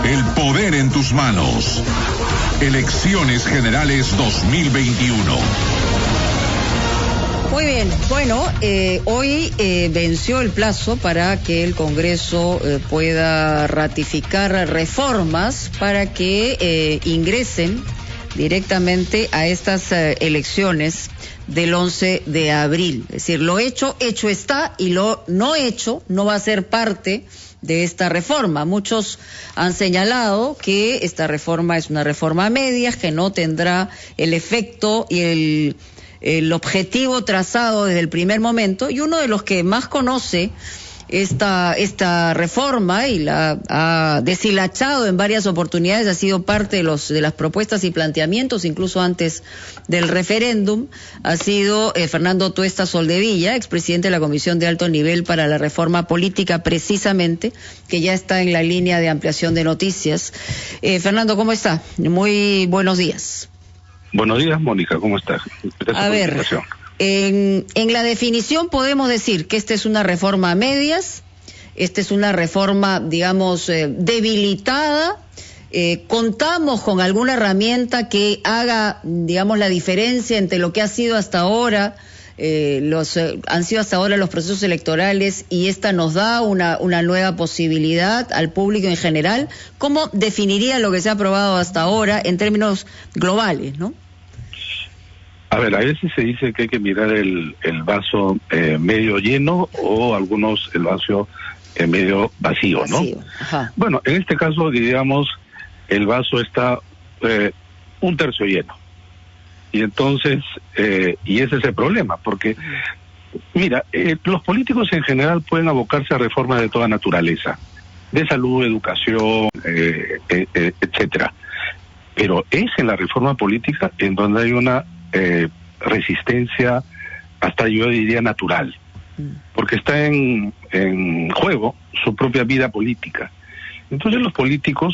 El poder en tus manos. Elecciones Generales 2021. Muy bien, bueno, hoy venció el plazo para que el Congreso pueda ratificar reformas para que ingresen directamente a estas elecciones del 11 de abril. Es decir, lo hecho está, y lo no hecho no va a ser parte de esta reforma. Muchos han señalado que esta reforma es una reforma a medias, que no tendrá el efecto y el objetivo trazado desde el primer momento, y uno de los que más conoce esta reforma y la ha deshilachado en varias oportunidades, ha sido parte de las propuestas y planteamientos, incluso antes del referéndum, ha sido Fernando Tuesta Soldevilla, expresidente de la Comisión de Alto Nivel para la Reforma Política, precisamente, que ya está en la línea de ampliación de noticias. Fernando, ¿cómo está? Muy buenos días. Buenos días, Mónica, ¿cómo estás? A ver, en la definición podemos decir que esta es una reforma a medias, esta es una reforma, digamos, debilitada. ¿Contamos con alguna herramienta que haga, digamos, la diferencia entre lo que ha sido hasta ahora, han sido hasta ahora los procesos electorales, y esta nos da una nueva posibilidad al público en general? ¿Cómo definiría lo que se ha aprobado hasta ahora en términos globales, no? A ver, a veces se dice que hay que mirar el vaso medio lleno, o algunos el vaso medio vacío, ¿no? Ajá. Bueno, en este caso, digamos, el vaso está un tercio lleno. Y entonces, y ese es el problema, porque, mira, los políticos en general pueden abocarse a reformas de toda naturaleza, de salud, educación, etcétera. Pero es en la reforma política en donde hay una resistencia, hasta yo diría natural, porque está en juego su propia vida política. Entonces los políticos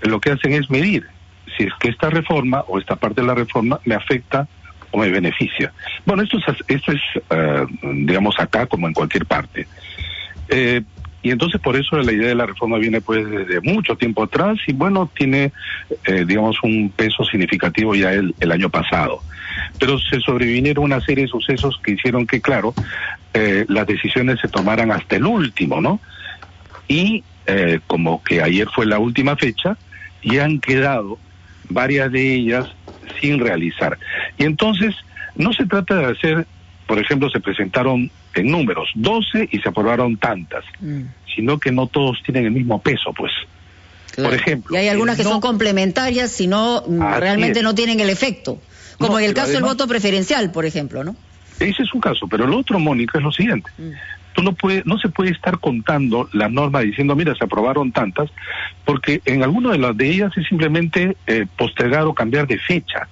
lo que hacen es medir si es que esta reforma o esta parte de la reforma me afecta o me beneficia. Bueno, esto es digamos, acá como en cualquier parte. Y entonces por eso la idea de la reforma viene pues desde mucho tiempo atrás, y bueno, tiene digamos un peso significativo ya el año pasado. Pero se sobrevinieron una serie de sucesos que hicieron que, claro, las decisiones se tomaran hasta el último, ¿no? Y como que ayer fue la última fecha, y han quedado varias de ellas sin realizar. Y entonces no se trata de hacer, por ejemplo, se presentaron en números 12 y se aprobaron tantas, sino que no todos tienen el mismo peso, pues. Claro. Por ejemplo. Y hay algunas que son complementarias, si no, realmente no tienen el efecto. Como en el caso del voto preferencial, por ejemplo, ¿no? Ese es un caso, pero lo otro, Mónica, es lo siguiente. Tú no se puede estar contando la norma diciendo, mira, se aprobaron tantas, porque en alguna de las de ellas es simplemente postergar o cambiar de fecha.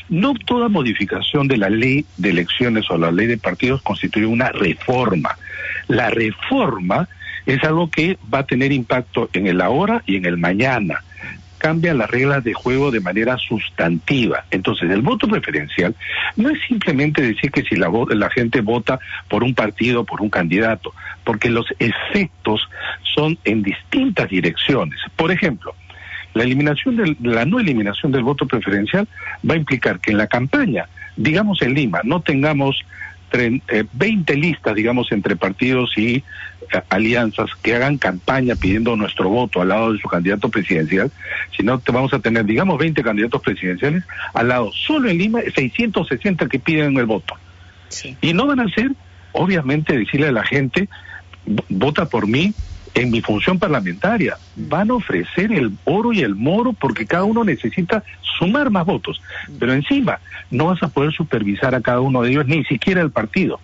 No toda modificación de la ley de elecciones o la ley de partidos constituye una reforma. La reforma es algo que va a tener impacto en el ahora y en el mañana. Cambian las reglas de juego de manera sustantiva. Entonces, el voto preferencial no es simplemente decir que si la gente vota por un partido, por un candidato, porque los efectos son en distintas direcciones. Por ejemplo, la no eliminación del voto preferencial va a implicar que en la campaña, digamos en Lima, no tengamos 20 listas, digamos, entre partidos y alianzas que hagan campaña pidiendo nuestro voto al lado de su candidato presidencial, sino que vamos a tener, digamos, 20 candidatos presidenciales al lado, solo en Lima, 660 que piden el voto. Sí. Y no van a ser, obviamente, decirle a la gente, vota por mí en mi función parlamentaria. Van a ofrecer el oro y el moro porque cada uno necesita sumar más votos. Pero encima, no vas a poder supervisar a cada uno de ellos, ni siquiera el partido.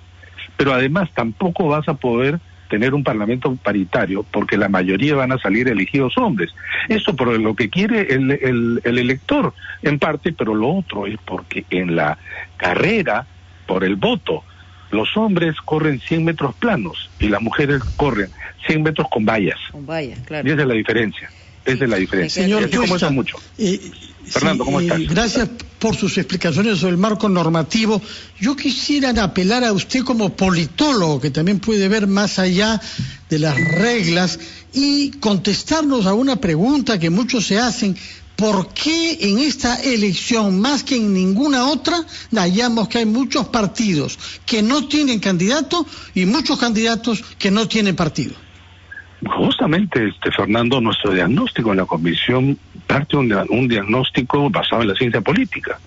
Pero además tampoco vas a poder tener un parlamento paritario porque la mayoría van a salir elegidos hombres. Eso por lo que quiere el elector, en parte, pero lo otro es porque en la carrera por el voto, los hombres corren 100 metros planos y las mujeres corren 100 metros con vallas. Con vallas, claro. Y esa es la diferencia. Esa es la diferencia. Señor Tuesta, mucho. Fernando, ¿cómo estás? Gracias por sus explicaciones sobre el marco normativo. Yo quisiera apelar a usted como politólogo, que también puede ver más allá de las reglas y contestarnos a una pregunta que muchos se hacen. ¿Por qué en esta elección, más que en ninguna otra, hallamos que hay muchos partidos que no tienen candidato y muchos candidatos que no tienen partido? Justamente, Fernando, nuestro diagnóstico en la comisión parte de un diagnóstico basado en la ciencia política.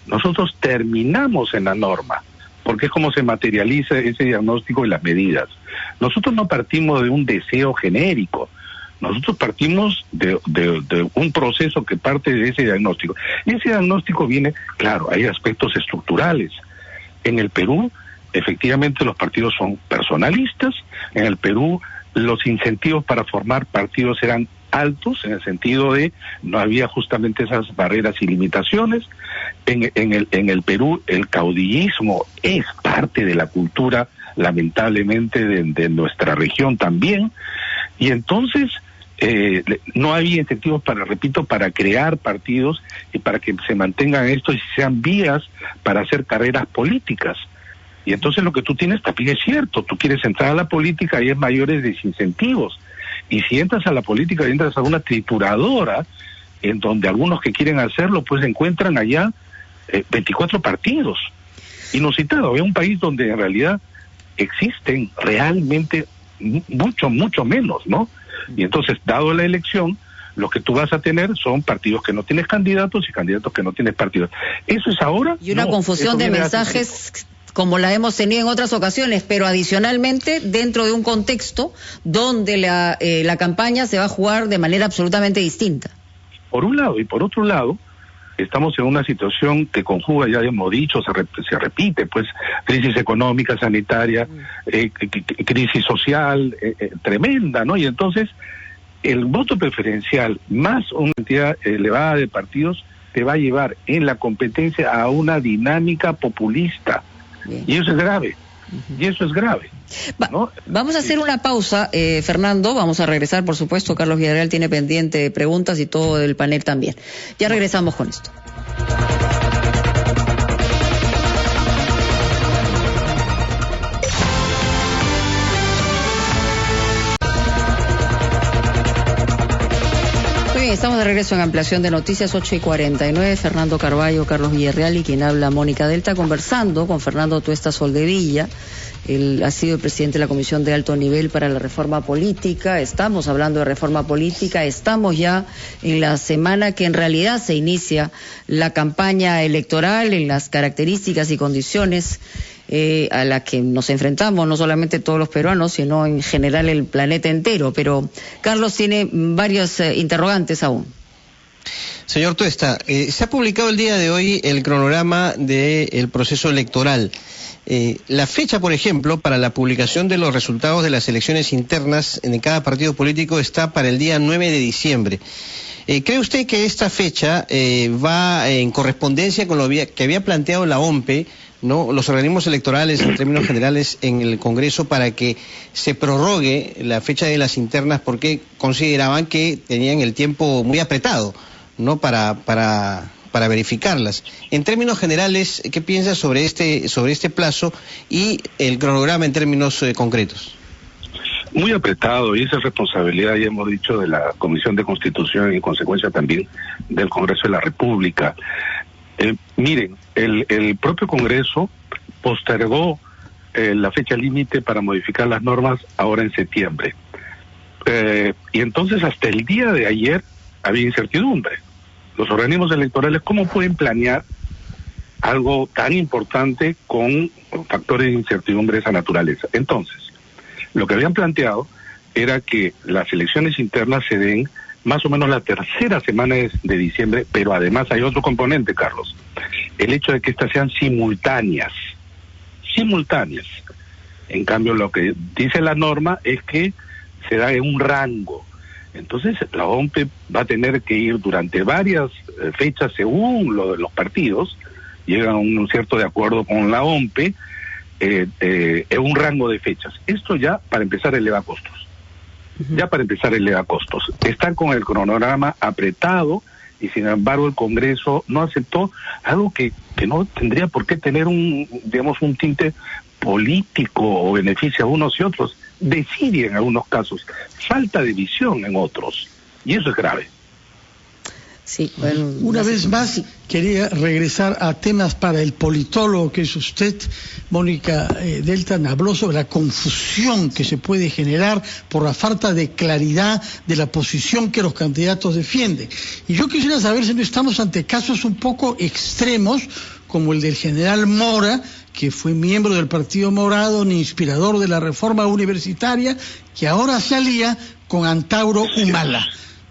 Nosotros terminamos en la norma, porque es como se materializa ese diagnóstico y las medidas. Nosotros no partimos de un deseo genérico. Nosotros partimos de un proceso que parte de ese diagnóstico. Y ese diagnóstico viene, claro, hay aspectos estructurales. En el Perú, efectivamente, los partidos son personalistas. En el Perú, los incentivos para formar partidos eran altos, en el sentido de no había justamente esas barreras y limitaciones. En el Perú, el caudillismo es parte de la cultura, lamentablemente, de nuestra región también. Y entonces no había incentivos para crear partidos y para que se mantengan estos y sean vías para hacer carreras políticas. Y entonces lo que tú tienes también es cierto, tú quieres entrar a la política y hay mayores desincentivos. Y si entras a la política y entras a una trituradora, en donde algunos que quieren hacerlo, pues encuentran allá 24 partidos. Inusitado, es un país donde en realidad existen realmente mucho menos, ¿no? Y entonces, dado la elección, lo que tú vas a tener son partidos que no tienes candidatos y candidatos que no tienes partidos. ¿Eso es ahora? Y una confusión de mensajes como la hemos tenido en otras ocasiones, pero adicionalmente dentro de un contexto donde la campaña se va a jugar de manera absolutamente distinta. Por un lado, y por otro lado, estamos en una situación que conjuga, ya hemos dicho, se repite, pues, crisis económica, sanitaria, crisis social, tremenda, ¿no? Y entonces, el voto preferencial más una cantidad elevada de partidos te va a llevar en la competencia a una dinámica populista. Bien. Y eso es grave. Y eso es grave, ¿no? Vamos a hacer una pausa, Fernando. Vamos a regresar, por supuesto. Carlos Villarreal tiene pendiente preguntas y todo el panel también. Ya regresamos con esto. Estamos de regreso en Ampliación de Noticias, 8:49. Fernando Carballo, Carlos Villarreal y quien habla, Mónica Delta, conversando con Fernando Tuesta Soldevilla. Él ha sido el presidente de la Comisión de Alto Nivel para la Reforma Política. Estamos hablando de reforma política. Estamos ya en la semana que en realidad se inicia la campaña electoral, en las características y condiciones a la que nos enfrentamos, no solamente todos los peruanos, sino en general el planeta entero. Pero Carlos tiene varios interrogantes aún. Señor Tuesta, se ha publicado el día de hoy el cronograma del proceso electoral. La fecha, por ejemplo, para la publicación de los resultados de las elecciones internas en cada partido político está para el día 9 de diciembre. ¿Cree usted que esta fecha va en correspondencia con lo que había planteado la OMPE, ¿no?, los organismos electorales en términos generales en el Congreso, para que se prorrogue la fecha de las internas porque consideraban que tenían el tiempo muy apretado, ¿no?, para verificarlas? En términos generales, ¿qué piensa sobre este plazo y el cronograma en términos concretos? Muy apretado, y esa es responsabilidad, ya hemos dicho, de la Comisión de Constitución y en consecuencia también del Congreso de la República. Miren, el propio Congreso postergó la fecha límite para modificar las normas ahora en septiembre. Y entonces hasta el día de ayer había incertidumbre. Los organismos electorales, ¿cómo pueden planear algo tan importante con factores de incertidumbre de esa naturaleza? Entonces, lo que habían planteado era que las elecciones internas se den más o menos la tercera semana de diciembre, pero además hay otro componente, Carlos, el hecho de que estas sean simultáneas. En cambio, lo que dice la norma es que se da en un rango. Entonces, la OMPE va a tener que ir durante varias fechas, según lo de los partidos, llegan a un cierto de acuerdo con la OMPE, en un rango de fechas. Esto ya, para empezar, eleva costos. Están con el cronograma apretado y sin embargo el Congreso no aceptó algo que no tendría por qué tener un tinte político o beneficio a unos y otros. desidia en algunos casos, falta de visión en otros, y eso es grave. Sí, bueno, una vez más quería regresar a temas para el politólogo que es usted. Mónica Deltan habló sobre la confusión que se puede generar por la falta de claridad de la posición que los candidatos defienden. Y yo quisiera saber si no estamos ante casos un poco extremos, como el del general Mora, que fue miembro del Partido Morado, un inspirador de la reforma universitaria, que ahora se alía con Antauro Humala.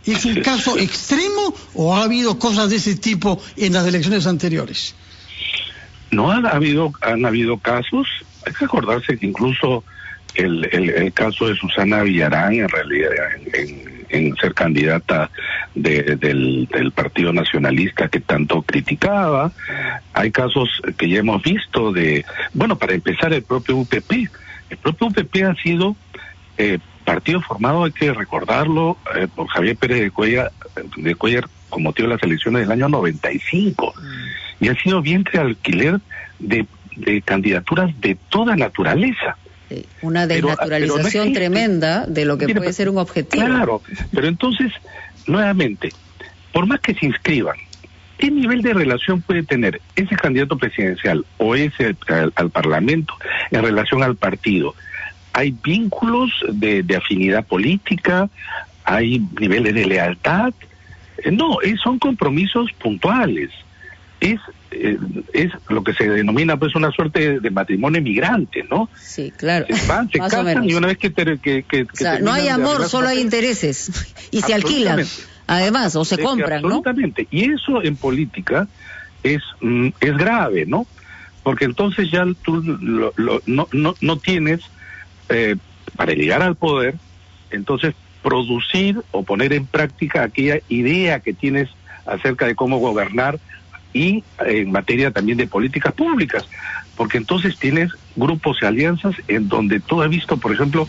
¿Es un caso extremo o ha habido cosas de ese tipo en las elecciones anteriores? No han habido casos. Hay que acordarse que incluso el caso de Susana Villarán, en realidad, en ser candidata del Partido Nacionalista que tanto criticaba, hay casos que ya hemos visto para empezar, el propio UPP. El propio UPP ha sido partido formado, hay que recordarlo, por Javier Pérez de Cuellar con motivo de las elecciones del año 95, y ha sido vientre de alquiler de candidaturas de toda naturaleza. Sí, una desnaturalización no tremenda de lo que puede ser un objetivo. Claro, pero entonces, nuevamente, por más que se inscriban, ¿qué nivel de relación puede tener ese candidato presidencial o ese al Parlamento en relación al partido? Hay vínculos de afinidad política, hay niveles de lealtad. No, son compromisos puntuales. Es lo que se denomina pues una suerte de matrimonio migrante, ¿no? Sí, claro. Se casan y una vez que o sea, no hay amor, solo hay intereses. Y se alquilan, además, o se compran, ¿no? Absolutamente. Y eso en política es grave, ¿no? Porque entonces ya tú no tienes... para llegar al poder, entonces producir o poner en práctica aquella idea que tienes acerca de cómo gobernar y en materia también de políticas públicas, porque entonces tienes grupos y alianzas en donde tú has visto, por ejemplo,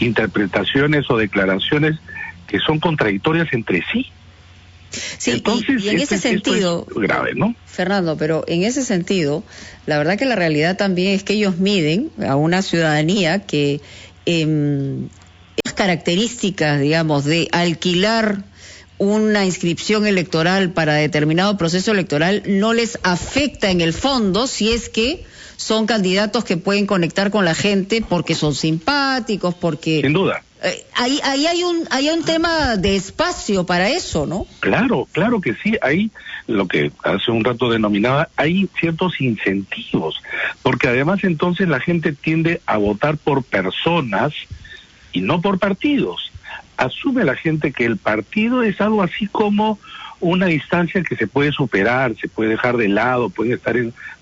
interpretaciones o declaraciones que son contradictorias entre sí. Sí, entonces, y en ese sentido, es grave, ¿no? Fernando, pero en ese sentido, la verdad que la realidad también es que ellos miden a una ciudadanía que las características, digamos, de alquilar una inscripción electoral para determinado proceso electoral no les afecta en el fondo si es que son candidatos que pueden conectar con la gente porque son simpáticos, porque... Sin duda. Ahí hay un tema de espacio para eso, ¿no? Claro que sí. Hay lo que hace un rato denominaba, hay ciertos incentivos, porque además entonces la gente tiende a votar por personas y no por partidos. Asume la gente que el partido es algo así como una distancia que se puede superar, se puede dejar de lado, pueden estar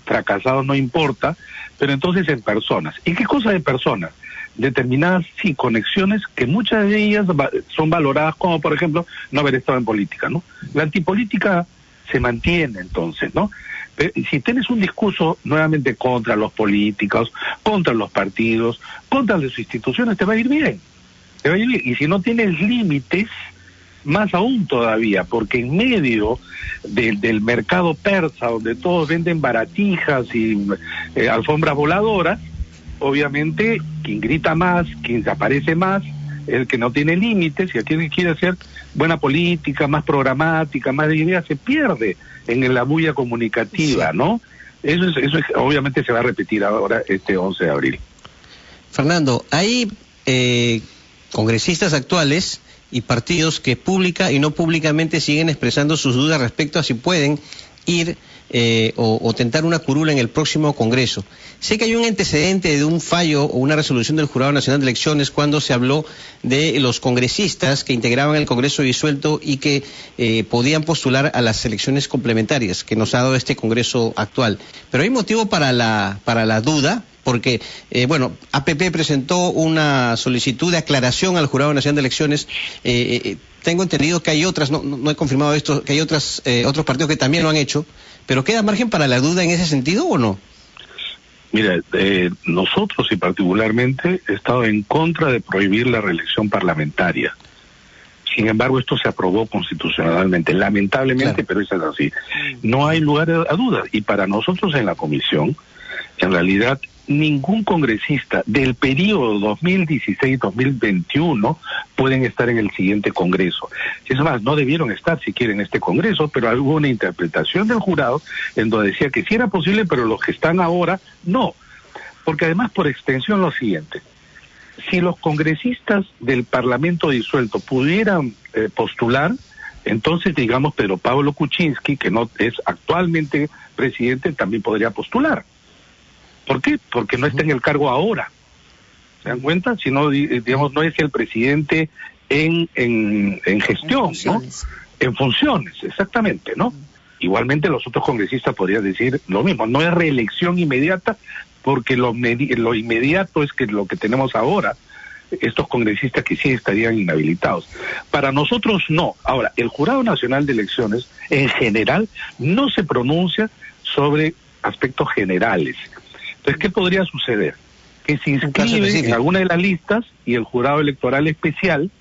fracasados, no importa, pero entonces en personas. ¿Y qué cosa de personas? Determinadas conexiones que muchas de ellas son valoradas como, por ejemplo, no haber estado en política, ¿no? La antipolítica se mantiene entonces, ¿no? Pero si tienes un discurso nuevamente contra los políticos, contra los partidos, contra las instituciones, te va a ir bien. Y si no tienes límites, más aún todavía, porque en medio del mercado persa, donde todos venden baratijas y alfombras voladoras, obviamente quien grita más, quien se aparece más, el que no tiene límites y aquel que quiere hacer buena política, más programática, más de ideas, se pierde en la bulla comunicativa, ¿no? Eso obviamente se va a repetir ahora este 11 de abril. Fernando, hay congresistas actuales y partidos que pública y no públicamente siguen expresando sus dudas respecto a si pueden ir o tentar una curula en el próximo Congreso. Sé que hay un antecedente de un fallo o una resolución del Jurado Nacional de Elecciones cuando se habló de los congresistas que integraban el Congreso disuelto y que podían postular a las elecciones complementarias que nos ha dado este Congreso actual. Pero hay motivo para la duda, porque, APP presentó una solicitud de aclaración al Jurado Nacional de Elecciones. Tengo entendido que hay otras, no he confirmado esto, que hay otros partidos que también lo han hecho, pero ¿queda margen para la duda en ese sentido o no? Mira, nosotros y particularmente he estado en contra de prohibir la reelección parlamentaria. Sin embargo, esto se aprobó constitucionalmente, lamentablemente, claro. Pero eso es así. No hay lugar a dudas. Y para nosotros en la comisión, en realidad, ningún congresista del periodo 2016-2021 pueden estar en el siguiente Congreso. Es más, no debieron estar siquiera en este Congreso, pero hubo una interpretación del jurado en donde decía que sí era posible, pero los que están ahora, no. Porque además, por extensión, lo siguiente. Si los congresistas del Parlamento disuelto pudieran postular, entonces, digamos, Pedro Pablo Kuczynski, que no es actualmente presidente, también podría postular. ¿Por qué? Porque no está en el cargo ahora. ¿Se dan cuenta? Si no, digamos, no es el presidente en gestión, ¿no? En funciones, exactamente, ¿no? Igualmente los otros congresistas podrían decir lo mismo. No es reelección inmediata, porque lo inmediato es que lo que tenemos ahora, estos congresistas que sí estarían inhabilitados. Para nosotros no. Ahora, el Jurado Nacional de Elecciones, en general, no se pronuncia sobre aspectos generales. Entonces, ¿qué podría suceder? Que se inscribe en alguna de las listas y el Jurado Electoral Especial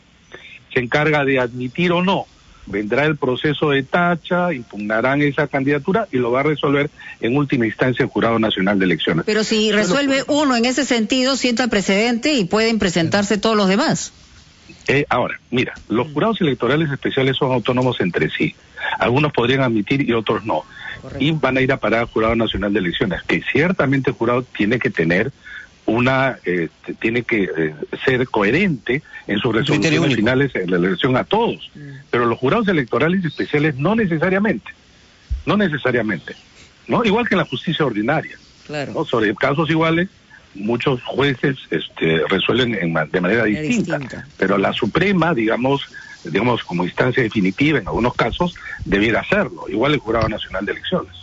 se encarga de admitir o no. Vendrá el proceso de tacha, impugnarán esa candidatura y lo va a resolver en última instancia el Jurado Nacional de Elecciones. Pero si resuelve uno en ese sentido, sienta precedente y pueden presentarse todos los demás. Ahora, mira, los jurados electorales especiales son autónomos entre sí. Algunos podrían admitir y otros no. Correcto. Y van a ir a parar al Jurado Nacional de Elecciones, que ciertamente el jurado tiene que tener tiene que ser coherente en sus resoluciones finales en la elección a todos. Pero los jurados electorales especiales no necesariamente, ¿no? Igual que en la justicia ordinaria. Claro. ¿No? Sobre casos iguales, muchos jueces resuelven de manera distinta, pero la Suprema, digamos como instancia definitiva en algunos casos, debiera hacerlo, igual el Jurado Nacional de Elecciones.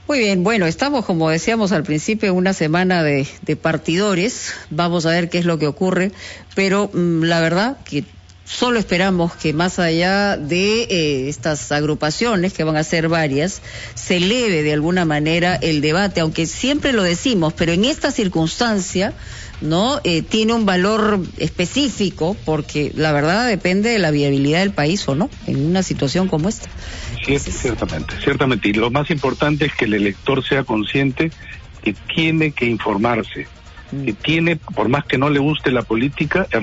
Muy bien, bueno, estamos, como decíamos al principio, en una semana de partidores. Vamos a ver qué es lo que ocurre, pero la verdad que solo esperamos que más allá de estas agrupaciones, que van a ser varias, se eleve de alguna manera el debate, aunque siempre lo decimos, pero en esta circunstancia, ¿no? Tiene un valor específico, porque la verdad depende de la viabilidad del país o no, en una situación como esta. Sí, ciertamente. Y lo más importante es que el elector sea consciente que tiene que informarse, que tiene, por más que no le guste la política, el